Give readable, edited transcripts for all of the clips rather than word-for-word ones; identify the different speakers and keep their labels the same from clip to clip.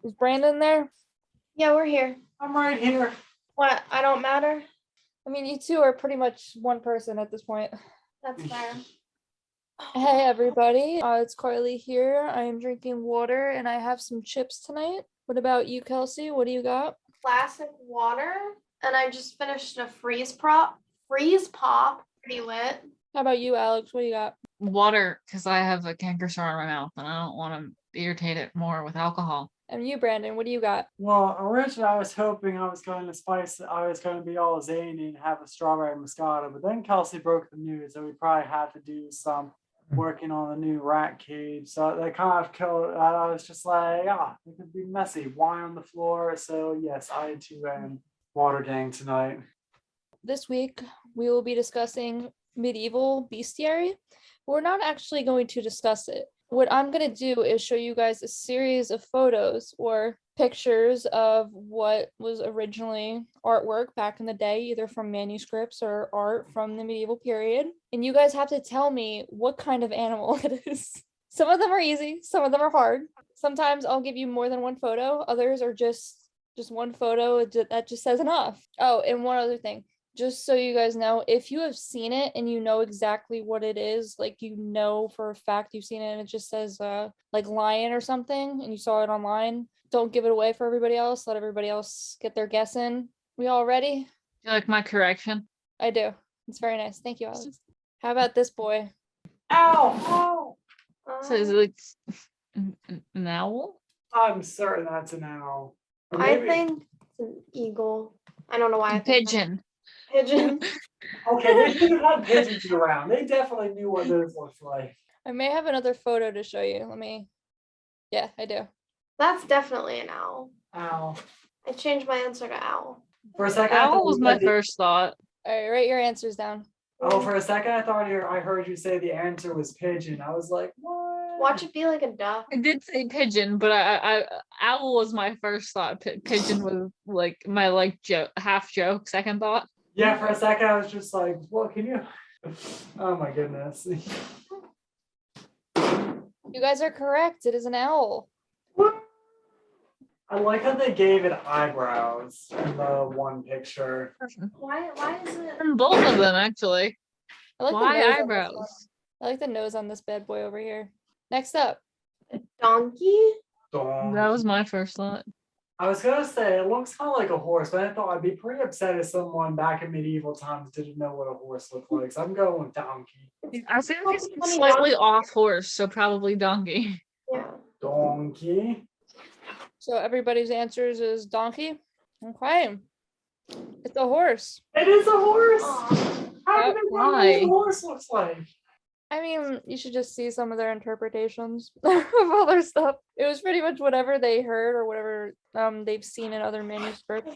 Speaker 1: Is Brandon there?
Speaker 2: Yeah, we're here.
Speaker 3: I'm right here.
Speaker 2: What? I don't matter?
Speaker 1: I mean, you two are pretty much one person at this point.
Speaker 2: That's fair.
Speaker 1: Hey, everybody. It's Carly here. I am drinking water and I have some chips tonight. What about you, Kelsey? What do you got?
Speaker 2: Classic water. And I just finished a freeze pop. Pretty lit.
Speaker 1: How about you, Alex? What do you got?
Speaker 4: Water, because I have a canker sore on my mouth and I don't want to irritate it more with alcohol.
Speaker 1: And you, Brandon, what do you got?
Speaker 3: Well, originally I was hoping I was going to be all zany and have a strawberry moscato, but then Kelsey broke the news that we probably have to do some working on the new rat cage. So that kind of killed. I was just like, it could be messy. Wine on the floor. So yes, I too am water gang tonight.
Speaker 1: This week, we will be discussing medieval bestiary. We're not actually going to discuss it. What I'm going to do is show you guys a series of photos or pictures of what was originally artwork back in the day, either from manuscripts or art from the medieval period. And you guys have to tell me what kind of animal it is. Some of them are easy, some of them are hard. Sometimes I'll give you more than one photo. Others are just one photo that just says enough. Oh, and one other thing. Just so you guys know, if you have seen it and you know exactly what it is, like you know for a fact you've seen it and it just says like lion or something and you saw it online, don't give it away for everybody else. Let everybody else get their guess in. We all ready?
Speaker 4: You like my correction?
Speaker 1: I do. It's very nice. Thank you, Alex. How about this boy?
Speaker 3: Ow!
Speaker 4: So is it like an owl?
Speaker 3: I'm certain that's an owl. Or
Speaker 2: I
Speaker 3: maybe-
Speaker 2: think it's an eagle. I don't know why.
Speaker 4: A pigeon.
Speaker 2: Pigeon.
Speaker 3: Okay, they should have had pigeons around. They definitely knew what those looked like.
Speaker 1: I may have another photo to show you. Yeah, I do.
Speaker 2: That's definitely an owl.
Speaker 3: Ow.
Speaker 2: I changed my answer to owl.
Speaker 3: For a second, I
Speaker 4: Owl
Speaker 3: thought
Speaker 4: was
Speaker 3: you
Speaker 4: my
Speaker 3: said the-
Speaker 4: first thought.
Speaker 1: All right, write your answers down.
Speaker 3: Oh, for a second, I thought I heard you say the answer was pigeon. I was like, what?
Speaker 2: Watch it be like a duck.
Speaker 4: I did say pigeon, but I owl was my first thought. Pigeon was like my half joke second thought.
Speaker 3: Yeah, for a second, I was just like, what can you? Oh my goodness.
Speaker 1: You guys are correct. It is an owl.
Speaker 3: I like how they gave it eyebrows in the one picture.
Speaker 2: Why is it?
Speaker 4: And both of them actually.
Speaker 1: I like the
Speaker 4: Why
Speaker 1: nose on this
Speaker 4: eyebrows?
Speaker 1: one. I like the nose on this bad boy over here. Next up.
Speaker 2: Donkey?
Speaker 4: That was my first thought.
Speaker 3: I was gonna say it looks kind of like a horse, but I thought I'd be pretty upset if someone back in medieval times didn't know what a horse looked like. So I'm going with donkey.
Speaker 4: I feel like it's slightly off horse, so probably donkey.
Speaker 2: Yeah.
Speaker 3: Donkey.
Speaker 1: So everybody's answers is donkey. Okay. It's a horse.
Speaker 3: It is a horse.
Speaker 2: Aw.
Speaker 3: How did they know what
Speaker 4: Why?
Speaker 3: a horse looks like?
Speaker 1: I mean, you should just see some of their interpretations of all their stuff. It was pretty much whatever they heard or whatever they've seen in other manuscripts.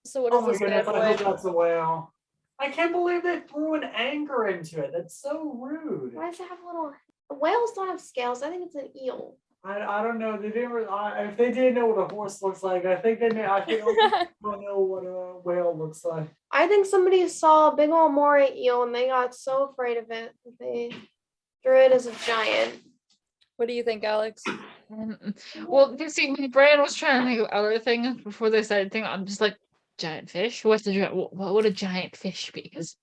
Speaker 1: So what is
Speaker 3: Oh my
Speaker 1: this
Speaker 3: goodness,
Speaker 1: bad
Speaker 3: I hope
Speaker 1: boy?
Speaker 3: that's a whale. I can't believe they threw an anchor into it. That's so rude.
Speaker 2: Why does it have little? Whales don't have scales. I think it's an eel.
Speaker 3: I don't know. They didn't. If they didn't know what a horse looks like, I think they may. I think I don't know what a whale looks like.
Speaker 2: I think somebody saw a big old moray eel and they got so afraid of it that they drew it as a giant.
Speaker 1: What do you think, Alex?
Speaker 4: Well, you see, when Brian was trying to think of other things before they started thinking, I'm just like, giant fish? What would a giant fish be? 'Cause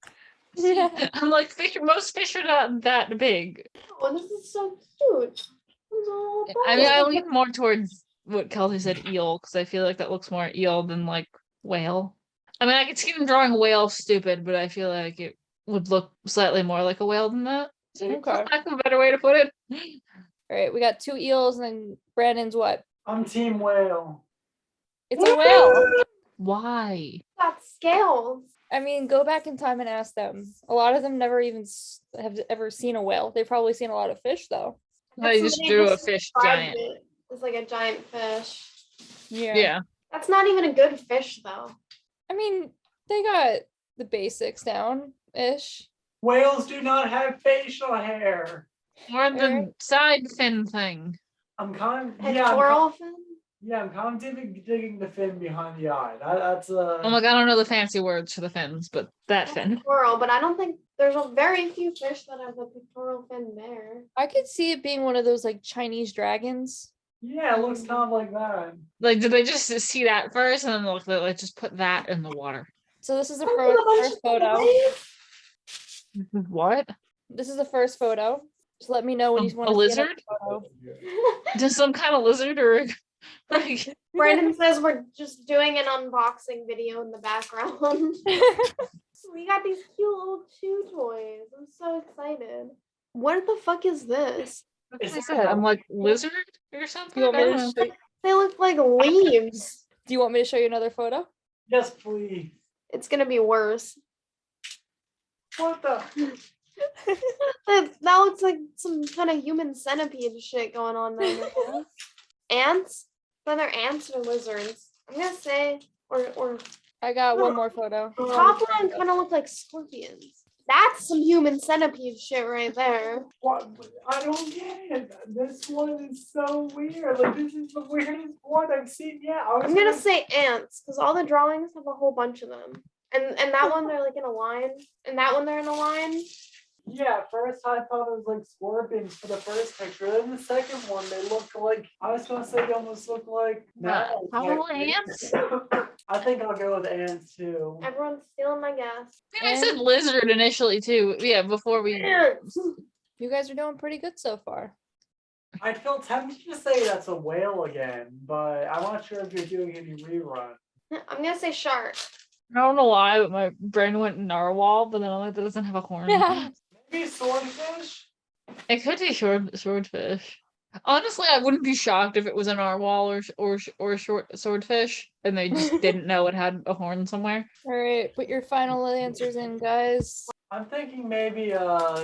Speaker 4: I'm like, most fish are not that big.
Speaker 2: Oh, this is so cute. It's a little
Speaker 4: I mean, I
Speaker 2: bubble.
Speaker 4: lean more towards what Kelsey said, eel, because I feel like that looks more eel than like whale. I mean, I could see them drawing a whale stupid, but I feel like it would look slightly more like a whale than that.
Speaker 1: Okay.
Speaker 4: For lack of a better way to put it.
Speaker 1: All right, we got 2 eels and then Brandon's what?
Speaker 3: I'm team whale.
Speaker 1: It's a whale.
Speaker 4: Why?
Speaker 2: Got scales.
Speaker 1: I mean, go back in time and ask them. A lot of them never even have ever seen a whale. They've probably seen a lot of fish though.
Speaker 4: I just
Speaker 2: Somebody
Speaker 4: drew a
Speaker 2: just
Speaker 4: fish
Speaker 2: described
Speaker 4: giant.
Speaker 2: it. It's like a giant fish.
Speaker 4: Yeah.
Speaker 2: That's not even a good fish though.
Speaker 1: I mean, they got the basics down-ish.
Speaker 3: Whales do not have facial hair.
Speaker 4: Or the
Speaker 1: Alright.
Speaker 4: side fin thing.
Speaker 3: I'm kind of
Speaker 2: Pectoral fin?
Speaker 3: I'm kind of digging the fin behind the eye. That's
Speaker 4: Oh my god, I don't know the fancy words for the fins, but that fin.
Speaker 2: Pectoral, but I don't think there's a very few fish that have a pectoral fin there.
Speaker 1: I could see it being one of those like Chinese dragons.
Speaker 3: Yeah, it looks kind of like that.
Speaker 4: Like, did they just see that first and then like just put that in the water?
Speaker 1: So this is the
Speaker 2: Look at a bunch
Speaker 1: first
Speaker 2: of
Speaker 1: photo.
Speaker 2: toys.
Speaker 4: What?
Speaker 1: This is the first photo. Just let me know when you want
Speaker 4: A
Speaker 1: to see another
Speaker 4: lizard?
Speaker 1: photo.
Speaker 4: Just some kind of lizard or like
Speaker 2: Brandon says we're just doing an unboxing video in the background. We got these cute little chew toys. I'm so excited. What the fuck is this?
Speaker 4: Like I
Speaker 3: Is
Speaker 4: said, I'm like lizard or something.
Speaker 1: You want
Speaker 4: I
Speaker 1: me
Speaker 4: don't
Speaker 1: to
Speaker 4: know.
Speaker 1: show you?
Speaker 2: They look like leaves.
Speaker 1: Do you want me to show you another photo?
Speaker 3: Yes, please.
Speaker 2: It's gonna be worse.
Speaker 3: What the?
Speaker 2: That looks like some kind of human centipede shit going on there. Ants? Whether ants or lizards. I'm gonna say, or
Speaker 1: I got one more photo.
Speaker 2: the top line kind of look like scorpions. That's some human centipede shit right there.
Speaker 3: What? I don't get it. This one is so weird. Like, this is the weirdest one I've seen yet.
Speaker 2: I'm gonna say ants because all the drawings have a whole bunch of them. And that one they're like in a line, and that one they're in a line.
Speaker 3: Yeah, at first I thought it was like scorpions for the first picture. Then the second one, they look like, I was gonna say they almost look like mammals,
Speaker 4: Probably ants.
Speaker 3: I think I'll go with ants too.
Speaker 2: Everyone's stealing my gas.
Speaker 4: I said
Speaker 1: And-
Speaker 4: lizard initially too. Yeah, before we.
Speaker 2: Ants.
Speaker 1: You guys are doing pretty good so far.
Speaker 3: I feel tempted to say that's a whale again, but I'm not sure if you're doing any rerun.
Speaker 2: I'm gonna say shark.
Speaker 4: I don't know why, but my brain went narwhal, but then I'm like, that doesn't have a horn.
Speaker 1: Yeah.
Speaker 3: Maybe swordfish?
Speaker 4: It could be swordfish. Honestly, I wouldn't be shocked if it was a narwhal or short swordfish, and they just didn't know it had a horn somewhere.
Speaker 1: All right, put your final answers in, guys.
Speaker 3: I'm thinking maybe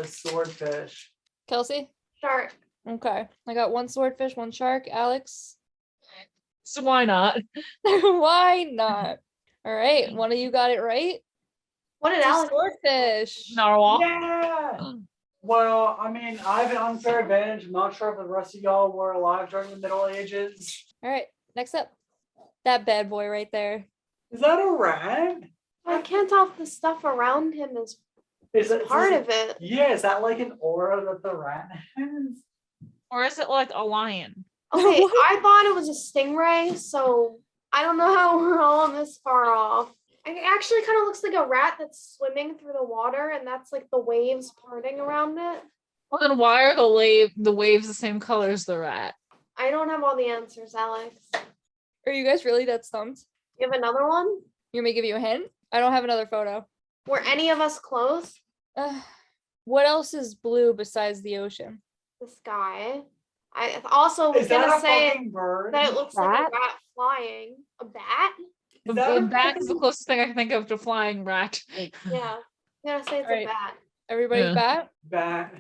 Speaker 3: swordfish.
Speaker 1: Kelsey?
Speaker 2: Shark.
Speaker 1: Okay. I got one swordfish, one shark. Alex?
Speaker 4: So why not?
Speaker 1: Why not? All right, one of you got it right.
Speaker 2: What did
Speaker 1: It's a
Speaker 2: Alex?
Speaker 1: swordfish.
Speaker 4: Narwhal.
Speaker 3: Yeah! Well, I mean, I have an unfair advantage. I'm not sure if the rest of y'all were alive during the Middle Ages.
Speaker 1: All right, next up. That bad boy right there.
Speaker 3: Is that a rat?
Speaker 2: I can't tell if the stuff around him is
Speaker 3: Is it
Speaker 2: part of it.
Speaker 3: Yeah, is that like an aura that the rat has?
Speaker 4: Or is it like a lion?
Speaker 2: Okay,
Speaker 1: What?
Speaker 2: I thought it was a stingray, so I don't know how we're all this far off. It actually kind of looks like a rat that's swimming through the water, and that's like the waves parting around it.
Speaker 4: Well, then why are the waves the same color as the rat?
Speaker 2: I don't have all the answers, Alex.
Speaker 1: Are you guys really that stumped?
Speaker 2: You have another one?
Speaker 1: You want me to give you a hint? I don't have another photo.
Speaker 2: Were any of us close?
Speaker 1: What else is blue besides the ocean?
Speaker 2: The sky. I also was
Speaker 3: Is that
Speaker 2: gonna
Speaker 3: a
Speaker 2: say
Speaker 3: fucking bird?
Speaker 2: that it looks like a
Speaker 4: Bat?
Speaker 2: rat flying. A bat?
Speaker 3: Is that
Speaker 4: A
Speaker 3: a
Speaker 4: bat is the
Speaker 3: fucking-
Speaker 4: closest thing I can think of to flying rat.
Speaker 2: Yeah. I'm gonna say it's
Speaker 1: Alright.
Speaker 2: a bat.
Speaker 1: Everybody's
Speaker 4: Yeah.
Speaker 1: bat?
Speaker 3: bat?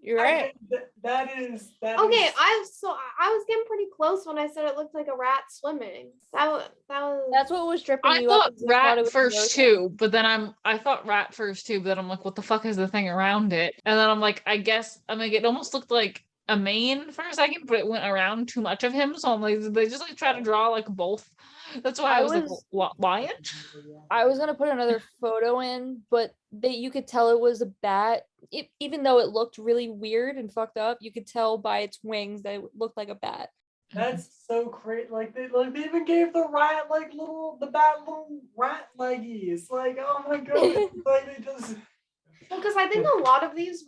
Speaker 1: You're right.
Speaker 3: That is.
Speaker 2: Okay, I was getting pretty close when I said it looked like a rat swimming. That was
Speaker 1: That's what was tripping
Speaker 4: I
Speaker 1: you
Speaker 4: thought
Speaker 1: up. is you thought it
Speaker 4: rat
Speaker 1: was the
Speaker 4: first
Speaker 1: ocean.
Speaker 4: too, but then I thought rat first too, but then I'm like, what the fuck is the thing around it? And then I'm like, it almost looked like a mane for a second, but it went around too much of him. So I'm like, did they just like try to draw like both? That's why I was like, lion?
Speaker 1: I was gonna put another photo in, but you could tell it was a bat. Even though it looked really weird and fucked up, you could tell by its wings that it looked like a bat.
Speaker 3: That's so crazy. Like they even gave the rat the bat little rat leggies. Like, oh my god. Like they just.
Speaker 2: well, because I think a lot of these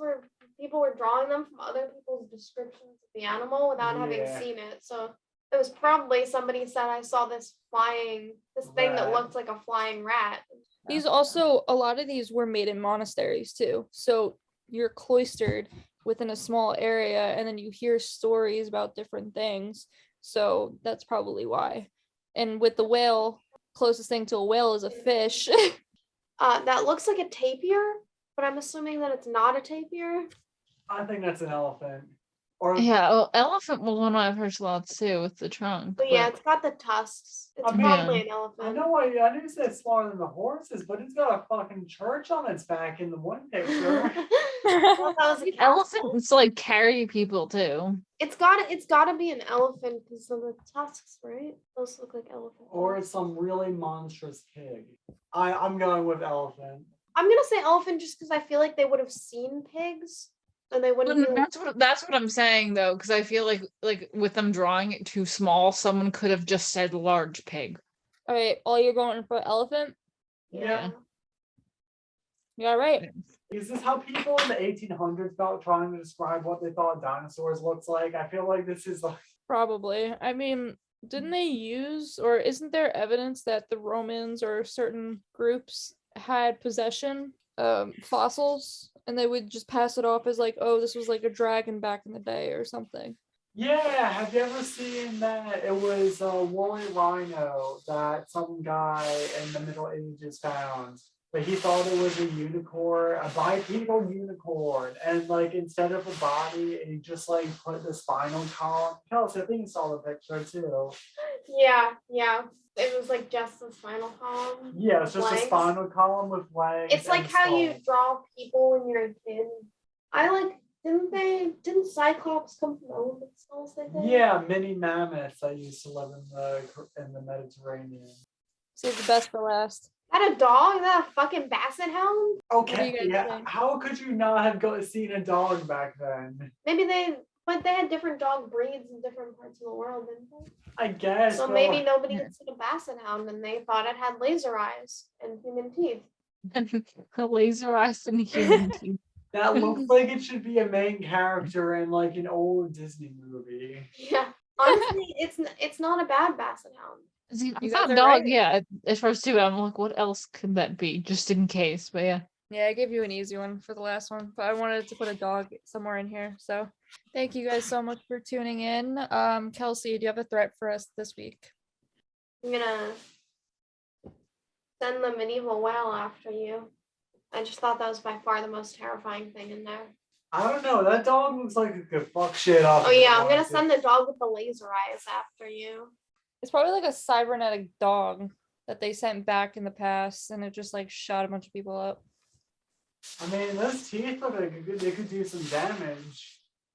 Speaker 2: people were drawing them from other people's descriptions of the animal without having
Speaker 3: Yeah.
Speaker 2: seen it. So it was probably somebody said I saw this thing that
Speaker 3: Rat.
Speaker 2: looked like a flying rat.
Speaker 1: These also, a lot of these were made in monasteries too. So you're cloistered within a small area and then you hear stories about different things. So that's probably why. And with the whale, closest thing to a whale is a fish.
Speaker 2: That looks like a tapir, but I'm assuming that it's not a tapir.
Speaker 3: I think that's an elephant. Or
Speaker 4: Yeah, well, elephant was one of my first thoughts too with the trunk.
Speaker 2: But yeah, it's got the tusks. It's
Speaker 3: I mean-
Speaker 2: probably an
Speaker 3: I
Speaker 2: elephant.
Speaker 3: know I knew you said it's smaller than the horses, but it's got a fucking church on its back in the one picture.
Speaker 2: Well, that was a castle.
Speaker 4: Elephants like carry people too.
Speaker 2: It's gotta be an elephant because of the tusks, right? Those look like elephant.
Speaker 3: Or
Speaker 2: tusks.
Speaker 3: it's some really monstrous pig. I'm going with elephant.
Speaker 2: I'm gonna say elephant just because I feel like they would have seen pigs. and they wouldn't be like,
Speaker 4: That's what I'm saying though, because I feel like with them drawing it too small, someone could have just said large pig.
Speaker 1: All right, all you're going for elephant?
Speaker 2: yeah.
Speaker 1: Yeah, right.
Speaker 3: Is this how people in the 1800s felt trying to describe what they thought dinosaurs looked like? I feel like this is like.
Speaker 1: Probably. I mean, didn't they use, or isn't there evidence that the Romans or certain groups had possession fossils, and they would just pass it off as like, oh, this was like a dragon back in the day or something?
Speaker 3: Yeah, have you ever seen that? It was a woolly rhino that some guy in the Middle Ages found. But he thought it was a unicorn, a bipedal unicorn. And like instead of a body, he just like put the spinal column. Kelsey, I think you saw the picture too.
Speaker 2: Yeah. It was like just the spinal column.
Speaker 3: Yeah, it's just
Speaker 2: legs.
Speaker 3: a spinal column with legs.
Speaker 2: It's like
Speaker 3: and
Speaker 2: how you
Speaker 3: skull.
Speaker 2: draw people when you're a kid. Didn't Cyclops come from elephant skulls, I think?
Speaker 3: Yeah, mini mammoths that used to live in the Mediterranean.
Speaker 1: Save the best for last.
Speaker 2: Is that a dog? Is that a fucking basset hound?
Speaker 3: Okay,
Speaker 1: do you guys
Speaker 3: yeah.
Speaker 1: think?
Speaker 3: How could you not have seen a dog back then?
Speaker 2: Maybe they had different dog breeds in different parts of the world, didn't they?
Speaker 3: I guess.
Speaker 2: So
Speaker 3: but
Speaker 2: maybe nobody
Speaker 4: yeah.
Speaker 2: had seen a basset hound and they thought it had laser eyes and human teeth.
Speaker 4: Laser eyes and human teeth.
Speaker 3: that looks like it should be a main character in like an old Disney movie.
Speaker 2: Yeah. Honestly, it's not a bad basset hound.
Speaker 4: See, I
Speaker 1: You guys
Speaker 4: thought
Speaker 1: are
Speaker 4: dog,
Speaker 1: right.
Speaker 4: yeah, at first too. I'm like, what else could that be? Just in case, but yeah.
Speaker 1: Yeah, I gave you an easy one for the last one, but I wanted to put a dog somewhere in here. So thank you guys so much for tuning in. Kelsey, do you have a threat for us this week?
Speaker 2: I'm gonna send the medieval whale after you. I just thought that was by far the most terrifying thing in there.
Speaker 3: I don't know. That dog looks like it could fuck shit up.
Speaker 2: Oh
Speaker 3: if it
Speaker 2: yeah, I'm gonna
Speaker 3: wanted to.
Speaker 2: send the dog with the laser eyes after you.
Speaker 1: It's probably like a cybernetic dog that they sent back in the past, and it just like shot a bunch of people up.
Speaker 3: I mean, those teeth look like they could do some damage.